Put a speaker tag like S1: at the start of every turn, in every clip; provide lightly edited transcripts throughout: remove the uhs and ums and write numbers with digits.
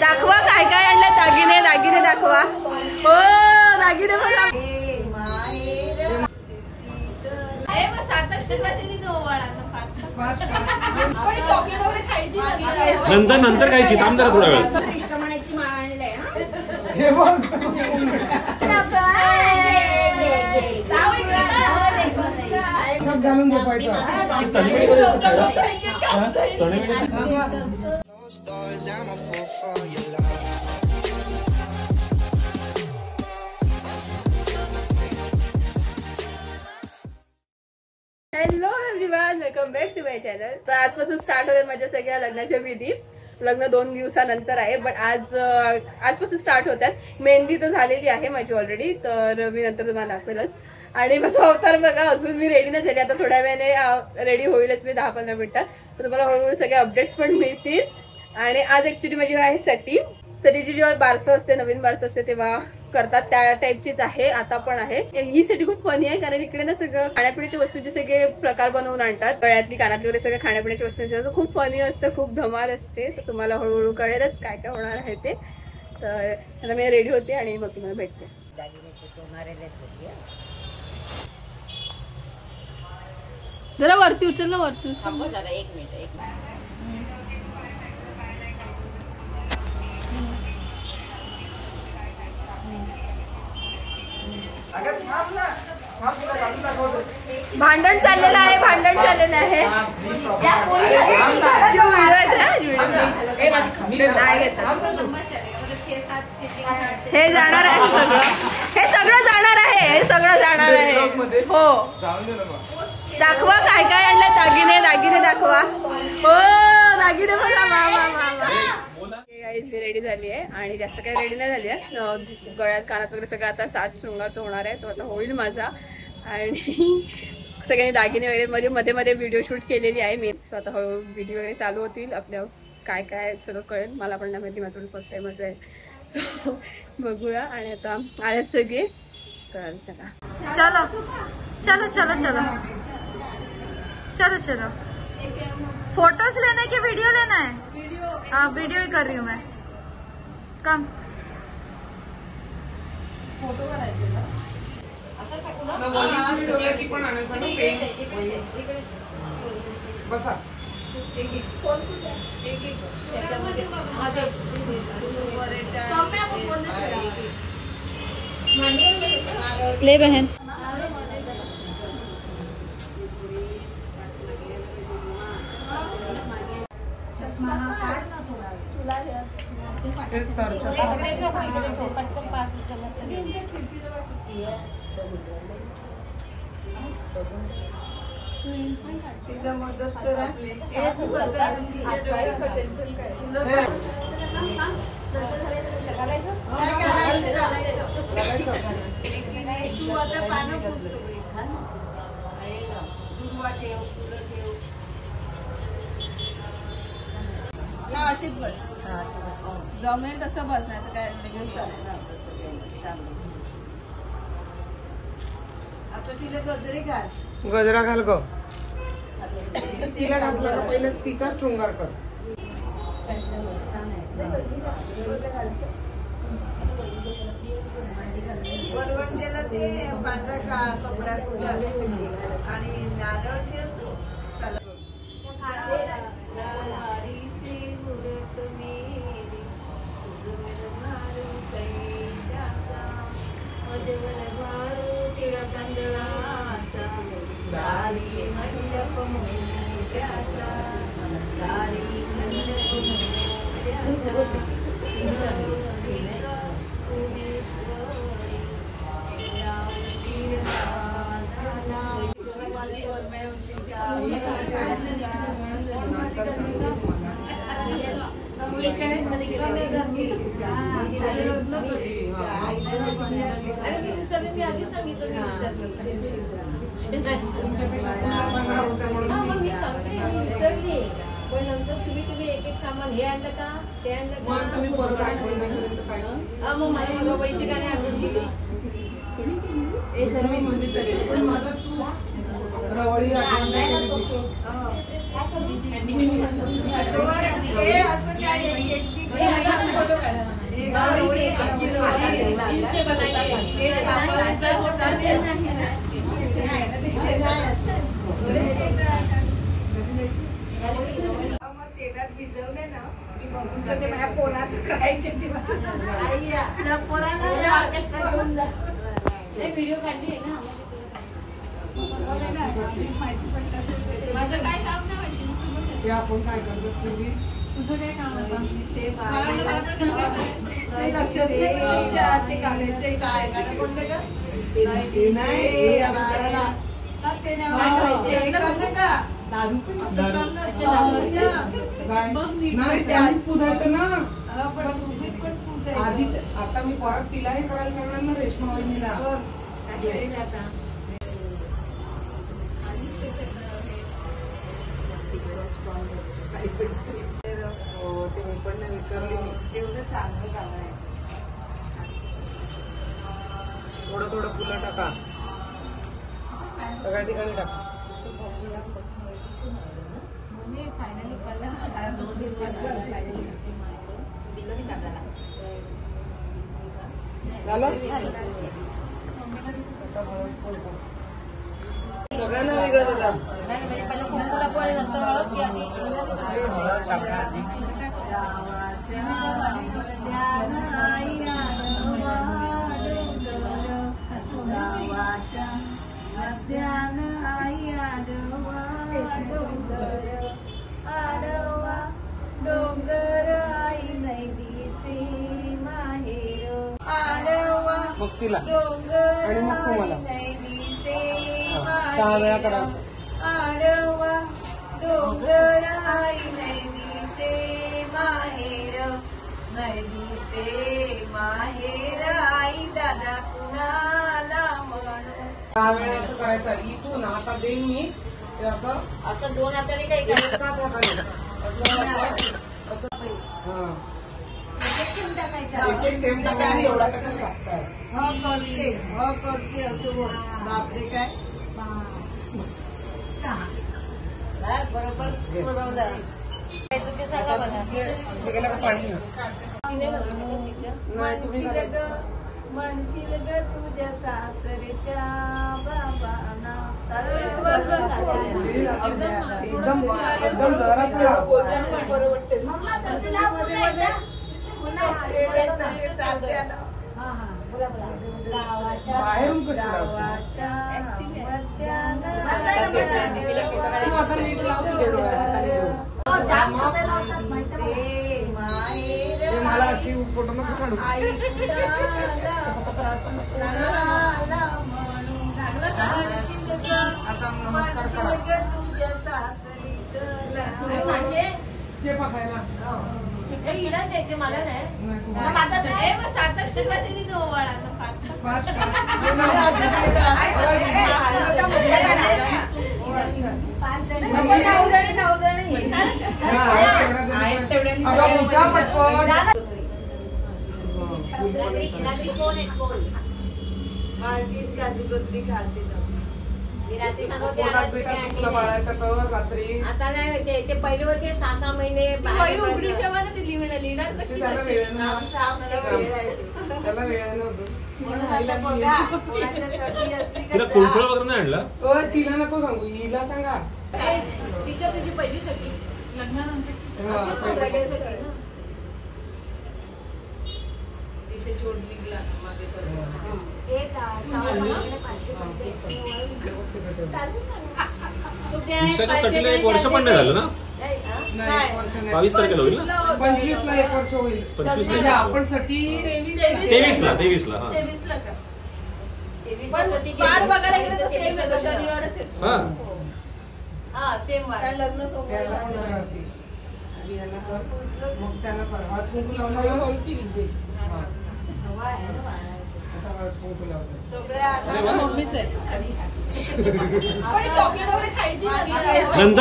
S1: दाखवा काय काय आणलं दागिने दागिने दाखवा हो दागिने बघा
S2: नंतर नंतर खायची थांब जरा थोडा वेळ
S3: घालून झोपायचं
S1: hello everyone welcome back to my channel. तर आजपासून स्टार्ट होतात माझ्या सगळ्या लग्नाच्या विधी। लग्न 2 दिवसानंतर आहे बट आजपासून स्टार्ट होतात। मेहंदी तर झालेली आहे माझी ऑलरेडी, तर मी नंतर तुम्हाला दाखवेलच। आणि माझा अवतार बघा अजून मी रेडी नाही झाली, आता थोड्या वेळाने रेडी होईलच मी 10-15 मिनिटात। तर तुम्हाला हळूहळू सगळे अपडेट्स पण मिळतील। आणि आज ऍक्च्युली माझी आहे सटीची जेव्हा बारसं असते, नवीन बारसं असते तेव्हा करतात त्या टाईपचीच आहे, आता पण आहे। ही सटी खूप फनी आहे कारण इकडे ना सगळं खाण्यापिण्याच्या वस्तूंचे सगळे प्रकार बनवून आणतात, गळ्यातली कानातली वगैरे सगळं खाण्यापिण्याच्या वस्तूंचे खूप फनी असतं, खूप धमाल असते। तर तुम्हाला हळूहळू कळेलच काय काय होणार आहे ते। तर आता मी रेडी होते आणि मग तुम्हाला भेटते। जरा वरती उचल ना, वरती उचल जरा, 1 मिनिट। भांडण चाललेलं आहे, भांडण चाललेलं आहे। हे जाणार आहे, हे सगळं जाणार आहे, हे सगळं जाणार आहे। हो दाखवा काय काय आणलं दागिने दागिने दाखवा हो दागिने बघा वा वा वा वा। मी रेडी झाली आहे आणि जास्त काही रेडी नाही झाली आहे, गळ्यात कानात वगैरे सगळं आता साज शृंगारचं होणार आहे, तो आता होईल माझा। आणि सगळ्यांनी दागिने वगैरे म्हणजे मध्ये मध्ये व्हिडिओ शूट केलेली आहे मी, सो आता हळूहळू व्हिडिओ वगैरे चालू होतील, आपल्या काय काय सगळं कळेल। मला पण नाही माहिती, माझं फर्स्ट टाइमच आहे, सो बघूया। आणि आता आल्यात सगळे, तर चला चलो चलो चलो चलो चलो चलो। फोटोज लेना है कि वीडियो लेना है? हाँ वीडियो ही कर रही हूँ मैं। कम फोटो ले बहन।
S4: तिला मदत करा, तू आता पानं फुल सगळी दुर्वा ठेव, फुलं ठेव।
S1: अशीच बस, जमेल तसं बस, नाही तर काय
S4: आता तिला गजरे घाल,
S3: गजरा घाल ग, तिला घातलं पहिलं तिचा शृंगार कर।
S4: वरवंट्याला ते पांढरा कपडा आणि नारळ ठेवतो।
S5: पण नंतर तुम्ही एक एक सामान हे आणलं का ते आणलं का, तुम्ही परत मग माझ्या बाबाईची गाणी आठवण केली।
S3: रवळी
S4: असं काय
S5: इससे बनाइए
S4: तेलात भिजवले ना
S3: पोराचं करायचे
S5: व्हिडिओ काढली आहे ना
S1: माझं काय काम नाही वाटलं.
S3: ते आपण काय करतो पूर्वी
S1: तुझं काय काम होतं?
S3: पुजायचं ना आधी. आता मी परत तिला हे करायला सांगणार ना रेशमा वहिनीला. ते मी पण नाही विसरली.
S4: तेवढं चांगलं काम आहे.
S3: थोडं थोडं फुलं टाका सगळ्या ठिकाणी टाका.
S4: फायनली कळलं
S3: सगळ्यांना वेगळं दिलं.
S4: डोंगर आई नाही दिसे माहेर आडवा
S3: मग तिला
S4: डोंगर
S3: आणि मग तुम्हाला
S4: नाही दिसे
S3: 6 वेळा करा.
S4: आडवा डोंगर आई नाही दिसे माहेर नाही दिसे माहेर आई दादा कुणाला म्हणू.
S3: 6 वेळा असं करायचं. इथून आता देईन मी ते असं
S5: असं 2 हाताने काही करायचं.
S3: एकाच हाताने असं असं एक एक थेंब टाकायला एवढा कसा टाकताय.
S4: करते असं बोल. बापरे काय
S5: बरोबर पुरवलं. ते सांगा मला.
S3: ते गेलं का पाणी
S4: म्हणशील ग तुझ्या सासरेच्या बाबांना.
S3: एकदम एकदम जरासा बाहेरून कशी
S4: गावाच्या मध्यानं
S3: तू आता नीट लावतो
S4: माहेर
S3: मला अशी फोटो नको काढू.
S4: आई
S3: आता नमस्कार करा.
S4: तुझ्या सासरीचं
S3: चेपा खायला
S5: हिला द्यायचे मला नाही.
S3: नाही तू
S1: मग 7 अक्षरवासिनी तो ओवाळा आता 5
S3: पाच
S4: मार्केट काजू कतरी खायची
S5: रात्री सांगते
S3: बाळाच्या तर रात्री
S5: आता नाही ते पहिले होते 6-6 महिने
S1: वही उघडी ठेवा ना. ती लिहिणार कशी
S3: त्याला वेळ
S4: म्हणून आता बघा कोणाच्यासाठी असते
S2: तिला
S4: का
S2: कुंकू वगैरे नाही आणला.
S3: तिला नको सांगू हिला सांगा.
S5: दिशा तुझी पहिली सखी
S1: लग्नानंतर
S4: जोड निघला मागे
S2: दिशाच्यासाठी 1 वर्ष पण नाही झालं ना.
S3: नाही, वर्ष नाही.
S2: 22 तारखेला होईल ना.
S3: 25 ला 1 वर्ष होईल.
S2: 25
S3: म्हणजे
S2: ला.
S3: आपण साठी
S2: 23 ला. 23 ला. हा.
S4: 23 ला का
S1: वार बघायला गेलं तर सेम आहे. तो शनिवारच येतो.
S2: हा.
S5: हा सेम वार.
S1: कारण लग्न सोमवारी
S3: त्याला पण
S1: झालं.
S3: करते. आधी याला कर, मग त्याला कर. हळद कुंकू लावल्यावर हळदी विजेल. हा. आता हळद कुंकू लावलं.
S4: सगळ्या
S1: मम्मीच आहे. पण चॉकलेट वगैरे खायची नाही.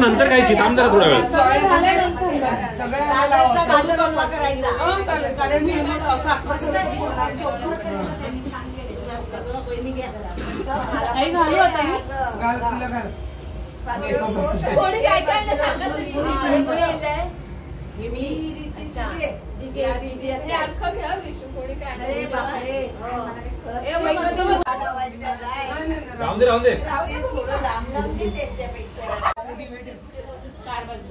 S2: नंतर खायची. थांब जरा थोडा वेळ.
S1: सगळं झाल्यानंतर
S3: सगळ्या लावा.
S1: काजू बंबा करायचा.
S3: हा, चालेल. कारण मी यांना असं
S1: काही घालू आता मी.
S3: घाल, तिला घाल.
S1: कोणी काय काय नाही सांगा तरी.
S5: मी
S4: रीतीची घे.
S5: आजीची आजीची असते.
S1: अख्खं घ्या विषू कोणी काय
S4: अरे
S1: नाही.
S4: बापरे
S5: ए वैकल्पिक
S4: लावायचं काय
S2: राहून दे राहून दे
S4: ते थोडं लांब लांब घे त्यांच्यापेक्षा
S3: चार बाजू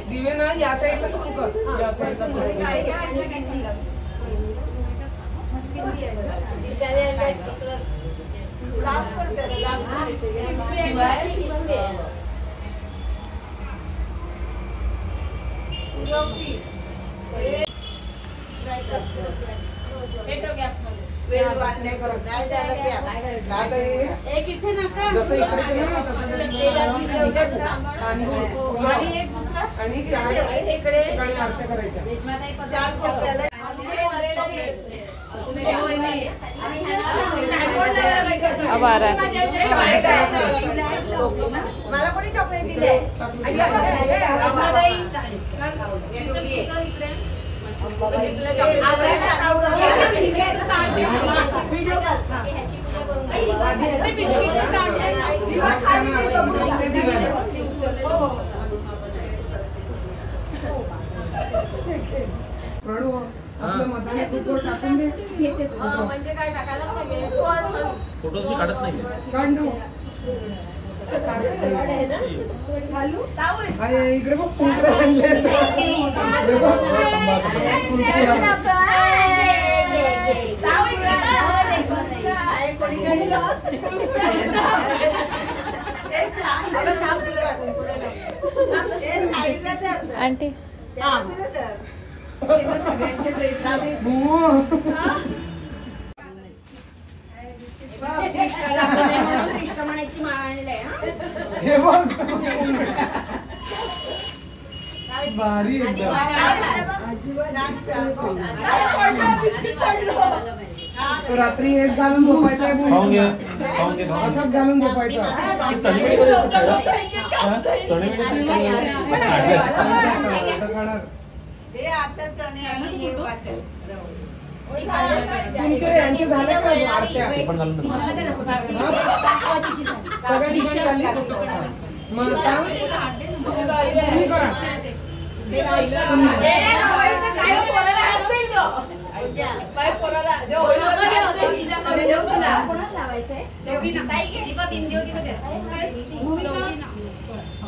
S3: दिवे ना या साईडला करू कर या साईडला
S5: दिशाने आणलंय इकडं.
S4: लांब कर जरा लांब कर.
S5: crispy आहे, crispy आहे.
S4: पुरवठी. नाही करतो.
S1: हे ठेव गॅसमध्ये.
S4: वेळ वाढलाय कर. नाही झालं की आपण काय करू?
S5: एक इथे नका.
S3: जसं इकडे केलं ना तसं
S4: तेलात भिजवलं ना.
S5: आणि एक दुसरा
S3: आणि चार
S5: इकडे
S3: ठिकाणी आरत्या करायच्या.
S4: चार कोपऱ्याला
S1: मला कोणी चॉकलेट दिले?
S3: प्रणू आपल्या मताने तू टाकून दे.
S5: म्हणजे काय टाकायला पाहिजे.
S2: फोटोज मी काढत नाही
S3: काढ देऊ. अरे इकडे बघ कुंकू आणले. इकडे बघ.
S1: आंटी
S3: हे बघ भारी एकदम. रात्री एक घालून झोपायचं
S2: खाऊन घे खाऊन घे
S3: असंच घालून झोपायचं.
S2: चणीमिडी कधी खायला चणीमिडी
S3: खाणार
S4: हे आता चणे आणि हे वाटण
S3: तुमचे यांचे झाले का आरत्या?
S2: ते पण घालून नका.
S3: सगळ्यांची झाली. मग आता तुम्ही करा.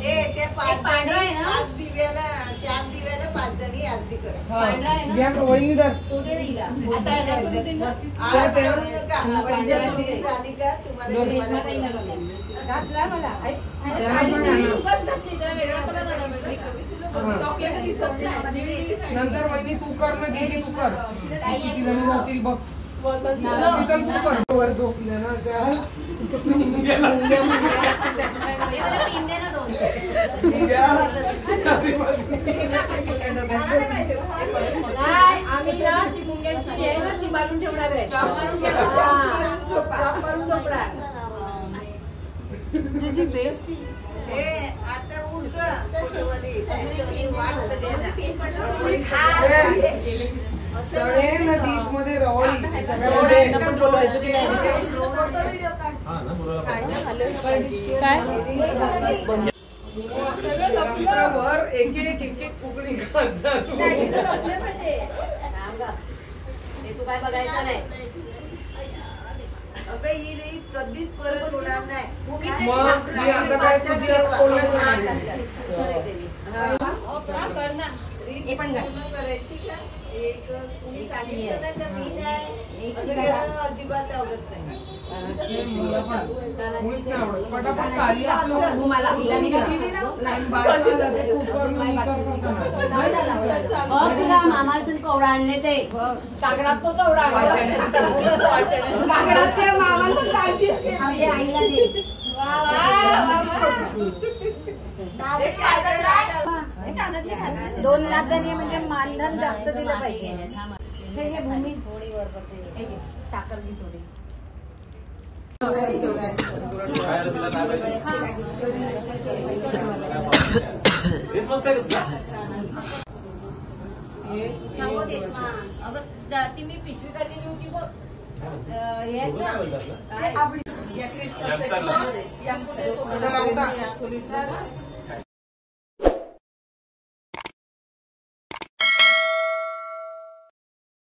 S4: त्या 5 दिव्याला 4 दिव्याला 5 जणी आरती करा.
S3: घ्या वहिनी धर.
S4: आज करू नका. पंचमी झाली का तुम्हाला
S3: नंतर वहिनी तू कर ना जी तू कर. किती जणी जातील बघ. तू कर वर झोपल्या ना
S5: आम्ही ना ती मुंग्यांची आहे ना ती मारून ठेवणार आहे.
S4: आता उठ वाट
S3: सगळ्यांना डिश मध्ये रवळी
S2: हा ना मुलाला
S3: वर एक एक एक एक उकडी खात जातो.
S5: तू काय बघायचं नाही.
S4: अगं ही रीत कधीच परत होणार नाही.
S3: मग मी आता काय तुझी
S4: रीत पूर्ण करायची का? एक तुम्ही सांगितलं ना का मी नाही असं करणं अजिबात आवडत नाही.
S3: मुळीच नाही आवडत. पटापट खाली आपलं बायका जाते कुकर मी
S5: तुला मामाचं कवडा आणले ते कागडात तो कवडा कागडात ते मामाला सांगतेस आईला दे.
S6: दोन लाखांनी म्हणजे मानधन जास्त दिलं पाहिजे. हे भूमी साखर घे थोडी.
S2: हेच मस्त आहे का?
S5: अगं ती मी पिशवी काढलेली होती बघ.
S2: काय बोलतात ना?
S3: चला उठा.